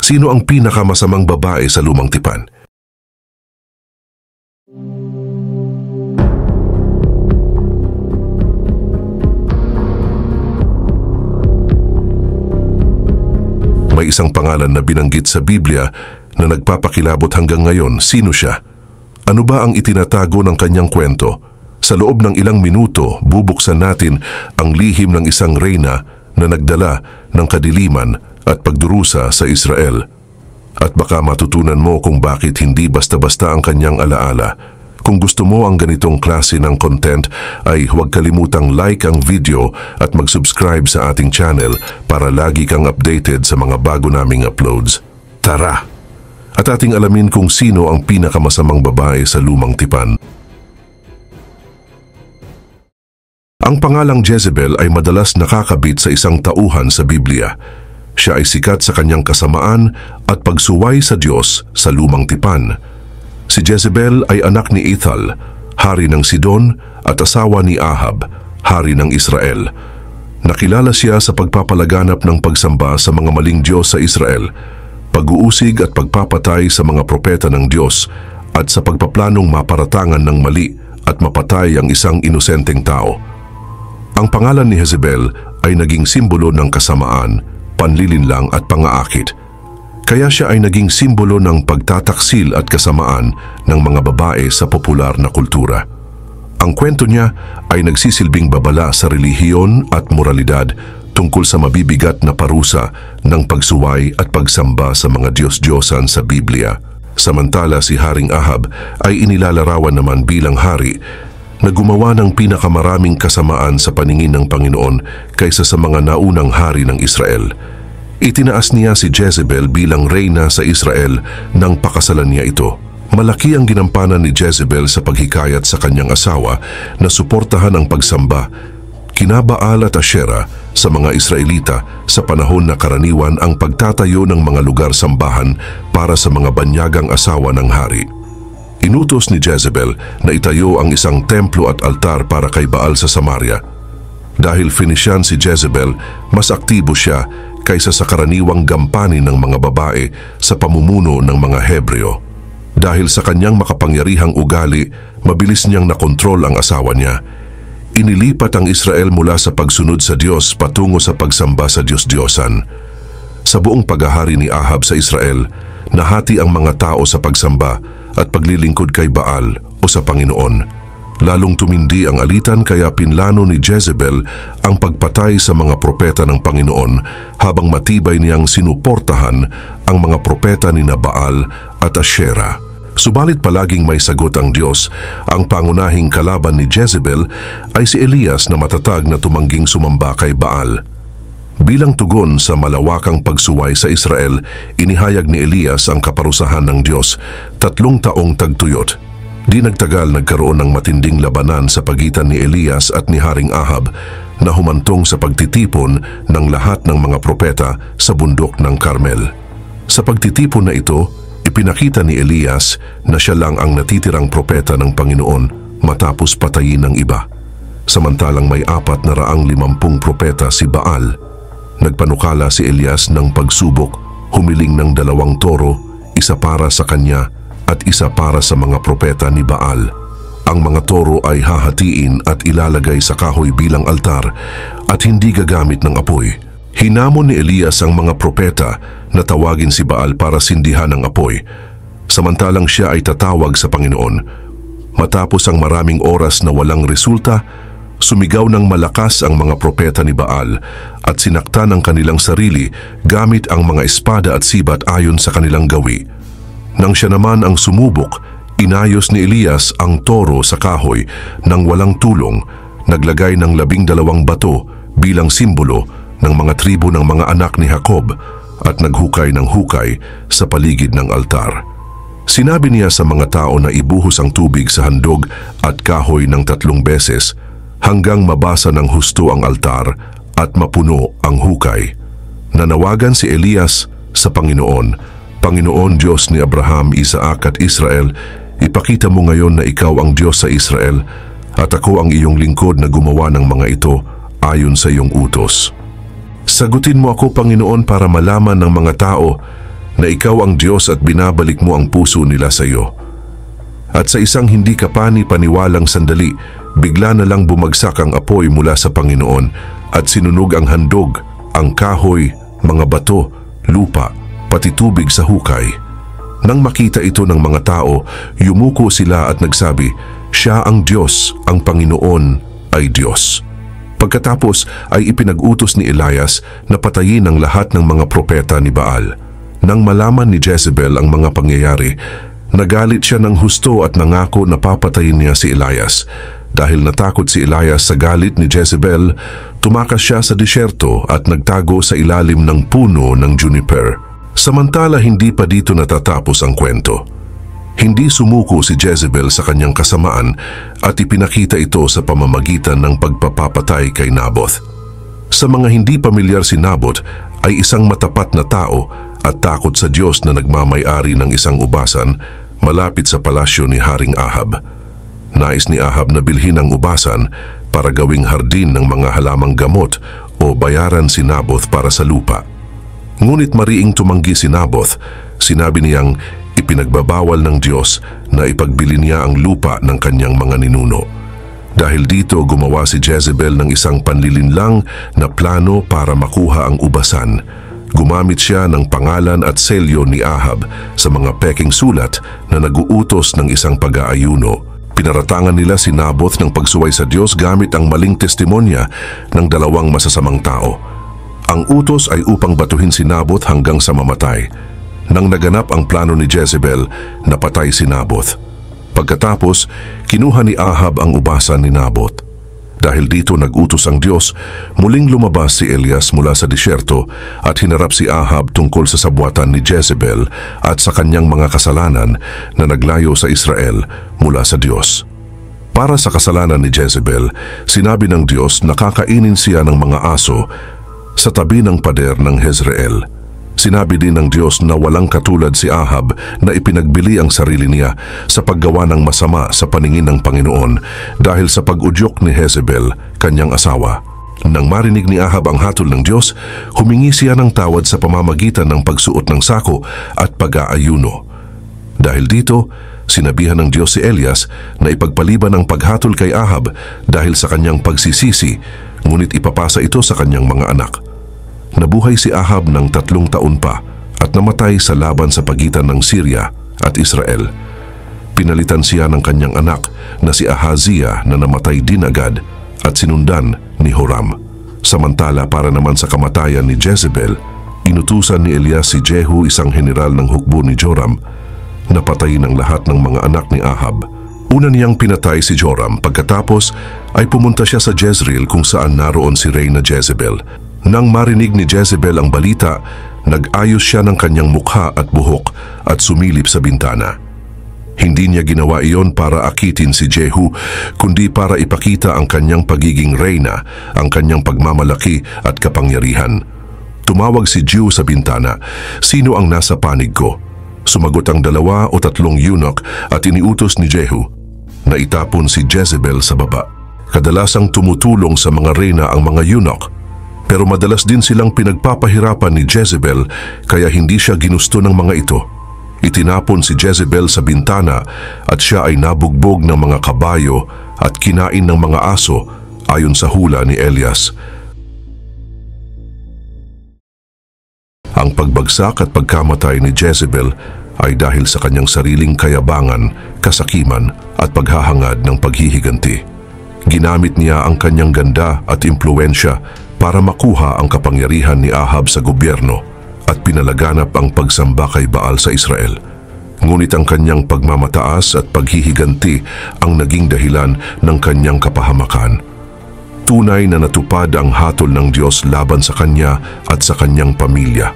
Sino ang pinakamasamang babae sa Lumang Tipan? May isang pangalan na binanggit sa Biblia na nagpapakilabot hanggang ngayon. Sino siya? Ano ba ang itinatago ng kanyang kwento? Sa loob ng ilang minuto, bubuksan natin ang lihim ng isang reyna na nagdala ng kadiliman at pagdurusa sa Israel. At baka matutunan mo kung bakit hindi basta-basta ang kanyang alaala. Kung gusto mo ang ganitong klase ng content ay huwag kalimutang like ang video at mag-subscribe sa ating channel para lagi kang updated sa mga bago naming uploads. Tara! At ating alamin kung sino ang pinakamasamang babae sa Lumang Tipan. Ang pangalang Jezebel ay madalas nakakabit sa isang tauhan sa Biblia. Siya ay sikat sa kanyang kasamaan at pagsuway sa Diyos sa Lumang Tipan. Si Jezebel ay anak ni Ethal, hari ng Sidon, at asawa ni Ahab, hari ng Israel. Nakilala siya sa pagpapalaganap ng pagsamba sa mga maling Diyos sa Israel, pag-uusig at pagpapatay sa mga propeta ng Diyos, at sa pagpaplanong maparatangan ng mali at mapatay ang isang inosenteng tao. Ang pangalan ni Jezebel ay naging simbolo ng kasamaan, panlilinlang at pangaakit. Kaya siya ay naging simbolo ng pagtataksil at kasamaan ng mga babae sa popular na kultura. Ang kwento niya ay nagsisilbing babala sa relihiyon at moralidad tungkol sa mabibigat na parusa ng pagsuway at pagsamba sa mga Diyos-Diyosan sa Biblia. Samantala si Haring Ahab ay inilalarawan naman bilang hari na gumawa ng pinakamaraming kasamaan sa paningin ng Panginoon kaysa sa mga naunang hari ng Israel. Itinaas niya si Jezebel bilang reyna sa Israel nang pakasalan niya ito. Malaki ang ginampanan ni Jezebel sa paghikayat sa kanyang asawa na suportahan ang pagsamba kina Baal at Asherah sa mga Israelita sa panahon na karaniwan ang pagtatayo ng mga lugar sambahan para sa mga banyagang asawa ng hari. Inutos ni Jezebel na itayo ang isang templo at altar para kay Baal sa Samaria. Dahil Phoenician si Jezebel, mas aktibo siya kaysa sa karaniwang gampanin ng mga babae sa pamumuno ng mga Hebreo. Dahil sa kanyang makapangyarihang ugali, mabilis niyang nakontrol ang asawa niya. Inilipat ang Israel mula sa pagsunod sa Diyos patungo sa pagsamba sa Diyos-Diyosan. Sa buong paghahari ni Ahab sa Israel, nahati ang mga tao sa pagsamba at paglilingkod kay Baal o sa Panginoon. Lalong tumindi ang alitan kaya pinlano ni Jezebel ang pagpatay sa mga propeta ng Panginoon habang matibay niyang sinuportahan ang mga propeta ni Baal at Asherah. Subalit palaging may sagot ang Diyos. Ang pangunahing kalaban ni Jezebel ay si Elias na matatag na tumangging sumamba kay Baal. Bilang tugon sa malawakang pagsuway sa Israel, inihayag ni Elias ang kaparusahan ng Diyos, 3 taong tagtuyot. Di nagtagal nagkaroon ng matinding labanan sa pagitan ni Elias at ni Haring Ahab na humantong sa pagtitipon ng lahat ng mga propeta sa bundok ng Carmel. Sa pagtitipon na ito, ipinakita ni Elias na siya lang ang natitirang propeta ng Panginoon matapos patayin ng iba. Samantalang may 450 propeta si Baal. Nagpanukala si Elias ng pagsubok, humiling ng 2 toro, isa para sa kanya at isa para sa mga propeta ni Baal. Ang mga toro ay hahatiin at ilalagay sa kahoy bilang altar at hindi gagamit ng apoy. Hinamon ni Elias ang mga propeta na tawagin si Baal para sindihan ng apoy, samantalang siya ay tatawag sa Panginoon. Matapos ang maraming oras na walang resulta, sumigaw ng malakas ang mga propeta ni Baal at sinaktan ang kanilang sarili gamit ang mga espada at sibat ayon sa kanilang gawi. Nang siya naman ang sumubok, inayos ni Elias ang toro sa kahoy nang walang tulong, naglagay ng 12 bato bilang simbolo ng mga tribo ng mga anak ni Jacob at naghukay ng hukay sa paligid ng altar. Sinabi niya sa mga tao na ibuhos ang tubig sa handog at kahoy ng 3 beses hanggang mabasa ng husto ang altar at mapuno ang hukay. Nanawagan si Elias sa Panginoon, Panginoon Diyos ni Abraham, Isaac at Israel, ipakita mo ngayon na ikaw ang Diyos sa Israel at ako ang iyong lingkod na gumawa ng mga ito ayon sa iyong utos. Sagutin mo ako, Panginoon, para malaman ng mga tao na ikaw ang Diyos at binabalik mo ang puso nila sa iyo. At sa isang hindi kapani-paniwalang sandali, bigla na lang bumagsak ang apoy mula sa Panginoon at sinunog ang handog, ang kahoy, mga bato, lupa, pati tubig sa hukay. Nang makita ito ng mga tao, yumuko sila at nagsabi, "Siya ang Diyos, ang Panginoon ay Diyos." Pagkatapos ay ipinag-utos ni Elias na patayin ang lahat ng mga propeta ni Baal. Nang malaman ni Jezebel ang mga pangyayari, nagalit siya ng husto at nangako na papatayin niya si Elias. Dahil natakot si Elias sa galit ni Jezebel, tumakas siya sa disyerto at nagtago sa ilalim ng puno ng juniper. Samantala hindi pa dito natatapos ang kwento. Hindi sumuko si Jezebel sa kanyang kasamaan at ipinakita ito sa pamamagitan ng pagpapapatay kay Naboth. Sa mga hindi pamilyar, si Naboth ay isang matapat na tao at takot sa Diyos na nagmamay-ari ng isang ubasan malapit sa palasyo ni Haring Ahab. Nais ni Ahab na bilhin ang ubasan para gawing hardin ng mga halamang gamot o bayaran si Naboth para sa lupa. Ngunit mariing tumanggi si Naboth. Sinabi niyang ipinagbabawal ng Diyos na ipagbili niya ang lupa ng kanyang mga ninuno. Dahil dito gumawa si Jezebel ng isang panlilinlang na plano para makuha ang ubasan. Gumamit siya ng pangalan at selyo ni Ahab sa mga peking sulat na naguutos ng isang pag-aayuno. Pinaratangan nila si Naboth ng pagsuway sa Diyos gamit ang maling testimonya ng dalawang masasamang tao. Ang utos ay upang batuhin si Naboth hanggang sa mamatay. Nang naganap ang plano ni Jezebel, napatay si Naboth. Pagkatapos, kinuha ni Ahab ang ubasan ni Naboth. Dahil dito nagutos ang Diyos, muling lumabas si Elias mula sa disyerto at hinarap si Ahab tungkol sa sabwatan ni Jezebel at sa kanyang mga kasalanan na naglayo sa Israel mula sa Diyos. Para sa kasalanan ni Jezebel, sinabi ng Diyos na kakainin siya ng mga aso sa tabi ng pader ng Jezreel. Sinabi din ng Diyos na walang katulad si Ahab na ipinagbili ang sarili niya sa paggawa ng masama sa paningin ng Panginoon dahil sa pag-udyok ni Jezebel, kanyang asawa. Nang marinig ni Ahab ang hatol ng Diyos, humingi siya ng tawad sa pamamagitan ng pagsuot ng sako at pag-aayuno. Dahil dito, sinabihan ng Diyos si Elias na ipagpaliban ang paghatol kay Ahab dahil sa kanyang pagsisisi, ngunit ipapasa ito sa kanyang mga anak. Nabuhay si Ahab ng 3 taon pa at namatay sa laban sa pagitan ng Syria at Israel. Pinalitan siya ng kanyang anak na si Ahaziah na namatay din agad at sinundan ni Joram. Samantala para naman sa kamatayan ni Jezebel, inutusan ni Elias si Jehu, isang general ng hukbo ni Joram, na patayin ang lahat ng mga anak ni Ahab. Una niyang pinatay si Joram, pagkatapos ay pumunta siya sa Jezreel kung saan naroon si Reyna Jezebel. Nang marinig ni Jezebel ang balita, nag-ayos siya ng kanyang mukha at buhok at sumilip sa bintana. Hindi niya ginawa iyon para akitin si Jehu, kundi para ipakita ang kanyang pagiging reyna, ang kanyang pagmamalaki at kapangyarihan. Tumawag si Jehu sa bintana, "Sino ang nasa panig ko?" Sumagot ang 2 o 3 eunuch at iniutos ni Jehu na itapon si Jezebel sa baba. Kadalasang tumutulong sa mga reyna ang mga eunuch, pero madalas din silang pinagpapahirapan ni Jezebel kaya hindi siya ginusto ng mga ito. Itinapon si Jezebel sa bintana at siya ay nabugbog ng mga kabayo at kinain ng mga aso ayon sa hula ni Elias. Ang pagbagsak at pagkamatay ni Jezebel ay dahil sa kanyang sariling kayabangan, kasakiman at paghahangad ng paghihiganti. Ginamit niya ang kanyang ganda at impluensya para makuha ang kapangyarihan ni Ahab sa gobyerno at pinalaganap ang pagsamba kay Baal sa Israel. Ngunit ang kanyang pagmamataas at paghihiganti ang naging dahilan ng kanyang kapahamakan. Tunay na natupad ang hatol ng Diyos laban sa kanya at sa kanyang pamilya.